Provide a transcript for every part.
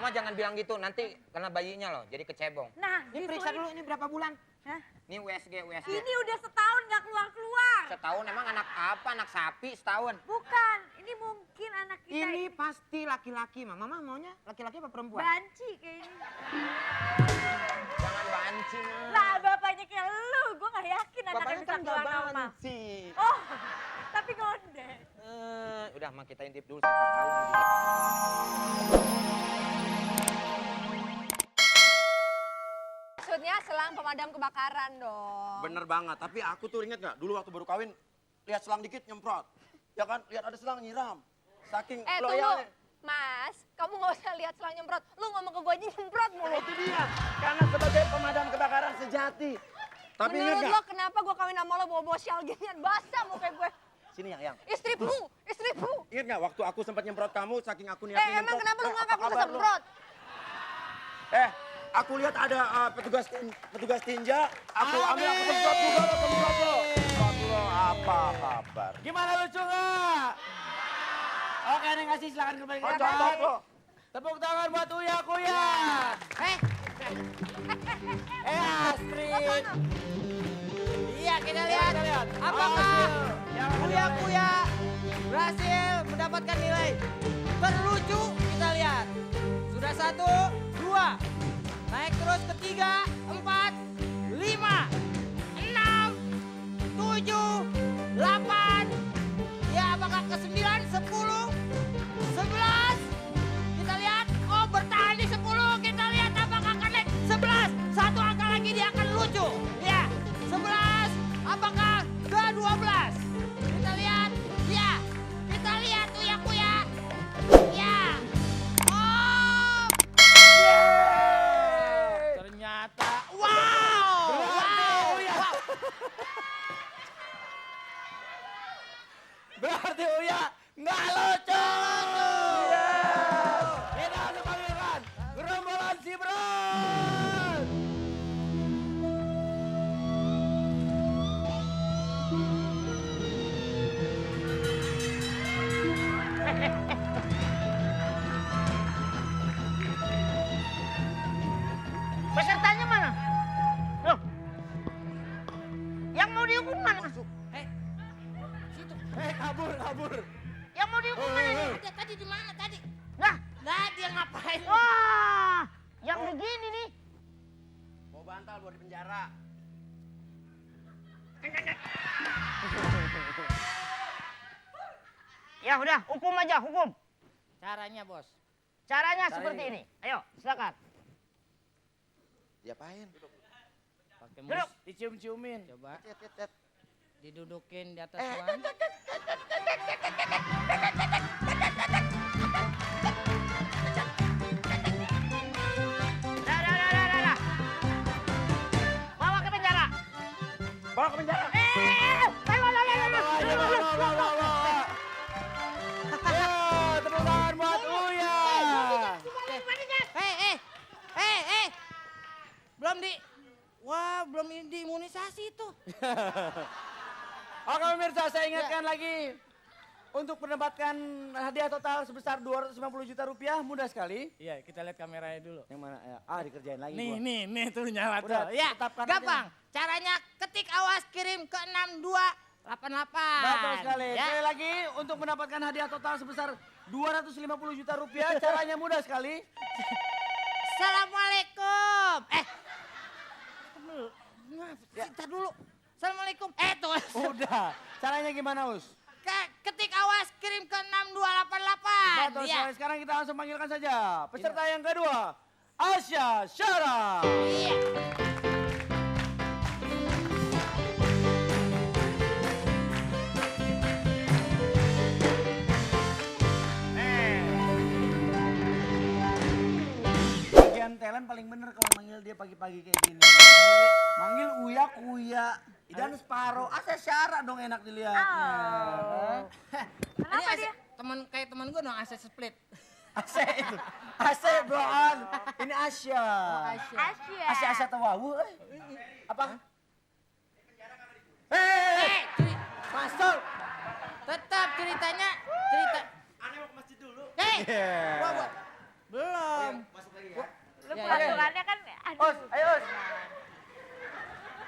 Mama jangan bilang gitu, nanti kena bayinya loh, jadi kecebong. Nah, Ini periksa dulu, ini berapa bulan? Hah? Ini USG. Ini udah setahun nggak keluar-keluar. Setahun emang anak apa? Anak sapi setahun. Bukan, ini mungkin anak kita. Ini pasti laki-laki, Mama. Mama maunya laki-laki apa perempuan? Banci kayaknya. Jangan banci, Ma. Lah bapaknya kayak lu, gue gak yakin anaknya Bapaknya bisa kan keluar gak normal. banci. Oh, tapi ngondek. Udah, Ma, kita intip dulu siapa tahu nih. Maksudnya selang pemadam kebakaran dong. Bener banget, tapi aku tuh inget gak? Dulu waktu baru kawin, lihat selang dikit nyemprot. Ya kan, lihat ada selang nyiram. Saking Tunggu. loyalnya. Mas, kamu gak usah lihat selang nyemprot. Lu ngomong ke gue aja nyemprot mulu. Itu dia, karena sebagai pemadam kebakaran sejati. Tapi inget Menurut gak? lo kenapa gue kawin sama lo bawa-bawa syal ginian? Basah muka gue. Sini yang. Istriku. Ingat gak waktu aku sempat nyemprot kamu, saking aku niatnya nyemprot. Emang kenapa lu ngangkat apa aku kabar lu? kesemprot? Aku lihat ada petugas tinja, aku ambil, aku semprot juga lo, semprot lo. Semprot lo, apa kabar? Gimana lucu nggak? Oke, nih ngasih silakan kembali ke Cocok tempat. lo. Tepuk tangan buat Uya Kuya. Astrid. Iya, kita lihat apakah Uya Kuya berhasil mendapatkan nilai terlucu. Kita lihat. Sudah 1, 2. Naik terus ke 3, 4, 5, 6, 7, 8. Ya, apakah ke 9, 10, 11. Kita lihat. Oh, bertahan di 10. Kita lihat apakah akan naik 11. Satu angka lagi dia akan lucu. Ya, 11. Apakah ke 12? Kita lihat. Ya, kita lihat Uya Kuya. Ya. Oh. Ternyata. Wow. Berarti Uya nggak lucu. Kita harus panggilkan gerombolan si Bron. Pesertanya mana? Loh. Yang mau dihukum mana? Kabur. Yang mau dihukum mana nih? Ada tadi di mana tadi? Nah, Lah dia ngapain? wah, yang begini nih. Mau bantal buat di penjara. Ya udah, hukum aja, hukum. Caranya bos. Caranya seperti ini. Ayo, silakan. Diapain? Pakai Duduk. Dicium-ciumin. Coba Cet, cet, cet. didudukin di atas uang. Dah. Bawa ke penjara. Bawa ke penjara. Tepuk tangan buat Uya. Belum diimunisasi itu. Oke pemirsa, saya ingatkan lagi. Untuk mendapatkan hadiah total sebesar 250 juta rupiah, mudah sekali. Iya, kita lihat kameranya dulu. Yang mana? Dikerjain lagi Nih, gua. nih tuh nyala Udah, tuh. Ya, tetapkan gampang. Caranya ketik awas kirim ke 6288. Betul sekali. Ya. Sekali lagi, untuk mendapatkan hadiah total sebesar 250 juta rupiah, caranya mudah sekali. Assalamualaikum. Kita dulu. Assalamualaikum. Tuh. Udah. Caranya gimana, Us? Ketik awas kirim ke 6288. Betul Ya. sekali. Sekarang kita langsung panggilkan saja peserta yang kedua, Asya Syara. Iya. Bagian talent paling bener kalau manggil dia pagi-pagi kayak gini. Manggil Uya Kuya. Dan Sparo, Asya Syara dong enak dilihatnya. Kenapa dia? Teman gue dong AC split. Asya itu. Asya Bron. Ini Asya. Asia. Asya Tawawu. Apa? Masuk. Tetap ceritanya cerita. Aneh mau ke masjid dulu. Yeah. Belum. Lu Ya, peraturannya kan, aduh. Us, ayo Us.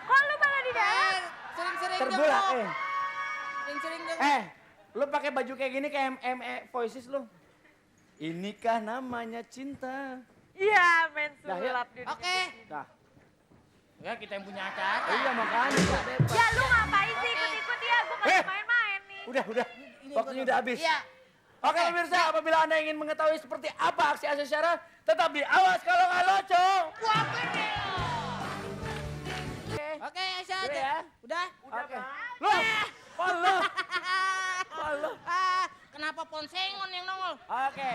Kok lu malah di dalam? Sering-sering Terbelah, jenguk. Sering-sering jenguk. Lu pakai baju kayak gini kayak MME Voices lu. Inikah namanya cinta? Iya, main Dah, ya. sulap di Oke. Dah. Ya kita yang punya acara. Iya makanya. Ya lu ngapain sih ikut-ikut ya? Gue masih main-main nih. Udah. Waktunya udah habis. Iya. Oke pemirsa, apabila Anda ingin mengetahui seperti apa aksi Asesyara, tetap di Awas Kalau Nggak Lucu. Oke, Aisyah Udah aja. ya. Udah? Oke. Loh, Halo. Kenapa ponsengon yang nongol? Oke.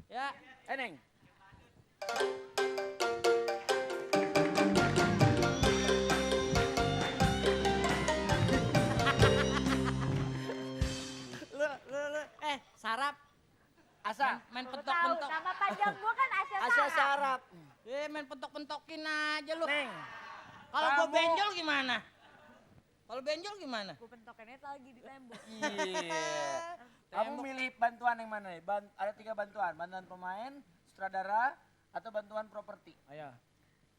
Ya. Eneng. Lu. Sarap. Asa. Main Baru tahu, pentok-pentok. nama panjang gue kan Asya Asa Sarap. Sarap. Main pentok-pentokin aja lu. Neng. Kalau gua kamu- benjol gimana? Kalau benjol gimana? Gue pentokinnya lagi di tembok. Iya. Kamu milih bantuan yang mana nih? Ada 3 bantuan. Bantuan pemain, sutradara, atau bantuan properti. Ayo.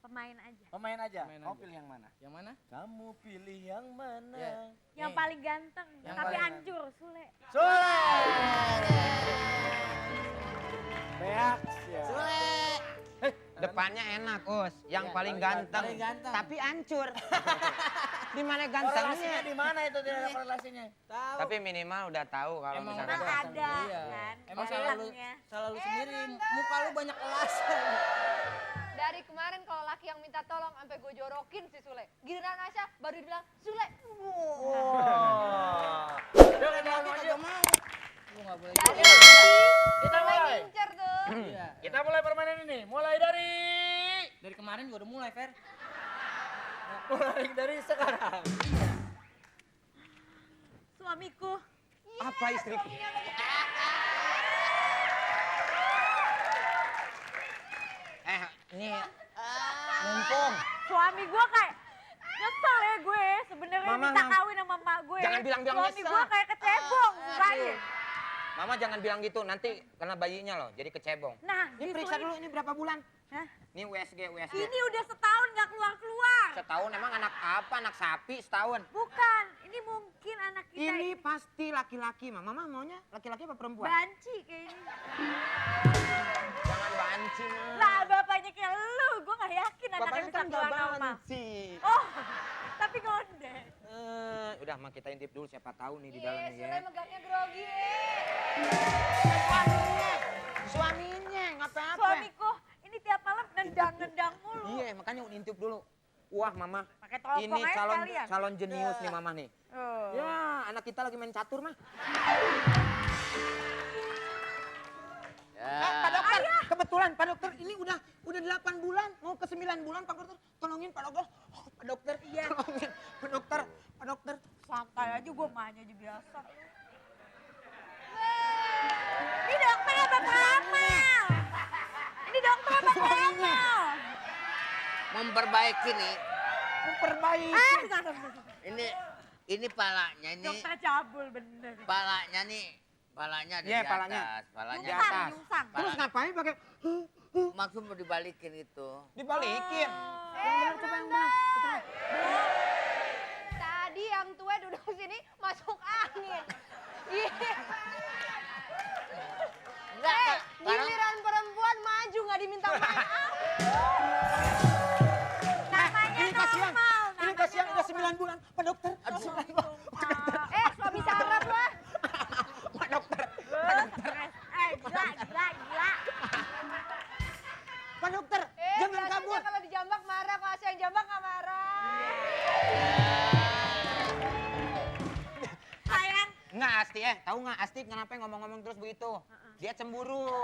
Pemain aja. Pemain aja. Pemain Kamu aja. pilih yang mana? Yang mana? Kamu pilih yang mana? Ya. Yang Nih. paling ganteng, Yang tapi paling hancur, Sule. Sule. Beaks ya. Sule. Depannya enak, Us. Yang Ya, paling paling ganteng. paling ganteng. Tapi hancur. Di mana Korelasinya gantengnya? di mana itu tidak ada korelasinya? Tahu. Tapi minimal udah tahu kalau Emang misalkan Emang ganteng. ada, Iya. kan? Emang salah lu, Orangnya. salah lu sendiri. Muka lu banyak elasan. Dari kemarin kalau laki yang minta tolong sampai gue jorokin si Sule. Giliran Asya baru dibilang Sule. Udah Kalau mau kita aja. gak mau. Lu gak boleh Dari gitu. Kita mulai mulai. ngincer tuh. Iya. Kita mulai permainan ini. Mulai dari Dari kemarin gua udah mulai, Fer. dari sekarang. Suamiku, apa istriku? Ini mumpung. suami gue kayak nyesel ya gue. Sebenarnya Mama, minta Mama. kawin sama emak gue. Jangan bilang-bilang Suami nyesel. gue kayak kecebong, sukanya. Mama jangan bilang gitu, nanti kena bayinya loh, jadi kecebong. Nah, Ini periksa dulu, ini berapa bulan? Hah? Ini USG. Ini udah setahun gak keluar-keluar. Setahun emang anak apa? Anak sapi setahun. Bukan, ini mungkin anak kita Ini pasti laki-laki, Mama. Mama maunya laki-laki apa perempuan? banci kayaknya. Jangan banci, Ma. Lah bapaknya kayak lu, gue gak yakin anaknya Bapaknya bisa kan keluar gak nama. banci. Oh, tapi ngondek. Udah, Ma, kita intip dulu siapa tahu nih di Iya, dalamnya Sule ya. megangnya grogi. Suaminya, ngapa-apa. Suamiku, ini tiap malam nendang-nendang mulu. Iya, makanya intip dulu. Wah, Mama. Pakai teropong Ini aja calon sekalian. calon jenius nih, Mama nih. Oh. Ya, anak kita lagi main catur, mah. Pak Dokter, kebetulan Pak Dokter ini udah 8 bulan, mau ke 9 bulan Pak Dokter. Tolongin Pak Dokter. Oh, Pak Dokter, iya. Tolongin Pak Dokter. Pak Dokter. Santai aja gue mahnya aja biasa. Ini dokter apa peramal? Ini dokter apa peramal? Memperbaiki nih. Memperbaiki. Ini palanya nih. Dokter cabul bener. Palanya nih. Palanya ada Iya, di palanya. atas. Palanya Di Nyungsang, atas. nyungsang. Terus ngapain pakai maksud mau dibalikin itu. dibalikin? Tadi yang tua duduk sini masuk angin. Iya. Enggak, sekarang Giliran perempuan maju nggak diminta maaf. Namanya Ini kasihan. normal. Ini kasihan udah 9 bulan. Pak Dokter. Aduh, Suami sarap lah. Pak Dokter. Gila. Pak Dokter, jangan Biasanya kabur. kalau dijambak marah, kalau Asya yang jambak nggak marah. Sayang. Enggak, Asti tahu nggak Asti kenapa ngomong-ngomong terus begitu? Dia cemburu. Oh.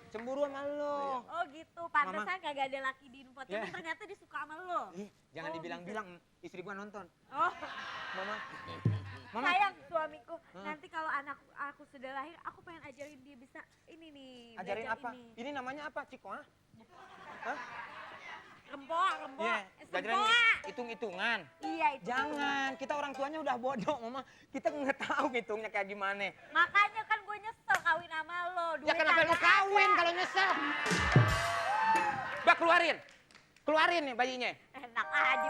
Cemburu sama lo. Oh gitu, pantesan kagak ada laki di Info TV, Ya. ternyata dia suka sama lo. Ih, jangan Oh, dibilang-bilang, istri gua nonton. Oh, Mama. Mama. sayang suamiku, nanti kalau aku sudah lahir, aku pengen ajarin dia bisa ini nih. Ajarin belajar apa? Ini. Ini namanya apa, Ciko? Hah? Rempoa. Iya, belajarin Sempoa. hitung-hitungan. Iya itu. Jangan, kita orang tuanya udah bodoh, Mama. Kita nggak tahu ngitungnya kayak gimana. Makanya kan gue nyesel kawin sama lo. Ya kenapa lu kawin kalau nyesel? Mbak keluarin nih bayinya. Enak aja.